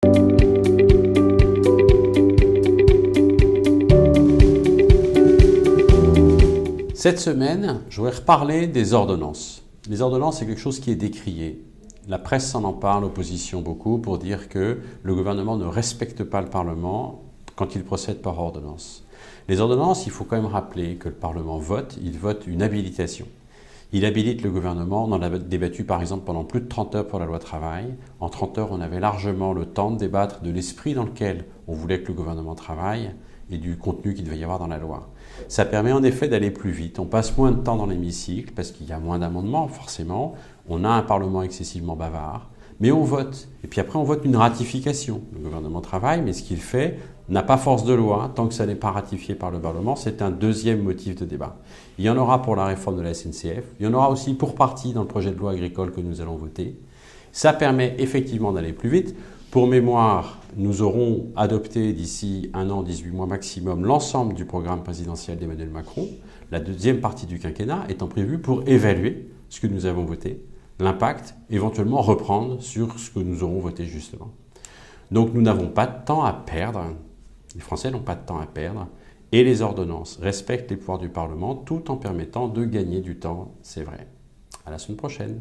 Cette semaine, je voudrais reparler des ordonnances. Les ordonnances, c'est quelque chose qui est décrié. La presse s'en parle, l'opposition beaucoup, pour dire que le gouvernement ne respecte pas le Parlement quand il procède par ordonnance. Les ordonnances, il faut quand même rappeler que le Parlement vote, il vote une habilitation. Il habilite le gouvernement, on en a débattu par exemple pendant plus de 30 heures pour la loi travail. En 30 heures, on avait largement le temps de débattre de l'esprit dans lequel on voulait que le gouvernement travaille et du contenu qu'il devait y avoir dans la loi. Ça permet en effet d'aller plus vite. On passe moins de temps dans l'hémicycle parce qu'il y a moins d'amendements, forcément. On a un Parlement excessivement bavard, mais on vote. Et puis après, on vote une ratification. Le gouvernement travaille, mais ce qu'il fait n'a pas force de loi tant que ça n'est pas ratifié par le Parlement. C'est un deuxième motif de débat. Il y en aura pour la réforme de la SNCF. Il y en aura aussi pour partie dans le projet de loi agricole que nous allons voter. Ça permet effectivement d'aller plus vite. Pour mémoire, nous aurons adopté d'ici 1 an, 18 mois maximum, l'ensemble du programme présidentiel d'Emmanuel Macron, la deuxième partie du quinquennat étant prévue pour évaluer ce que nous avons voté, l'impact, éventuellement reprendre sur ce que nous aurons voté justement. Donc nous n'avons pas de temps à perdre, les Français n'ont pas de temps à perdre, et les ordonnances respectent les pouvoirs du Parlement tout en permettant de gagner du temps, c'est vrai. À la semaine prochaine.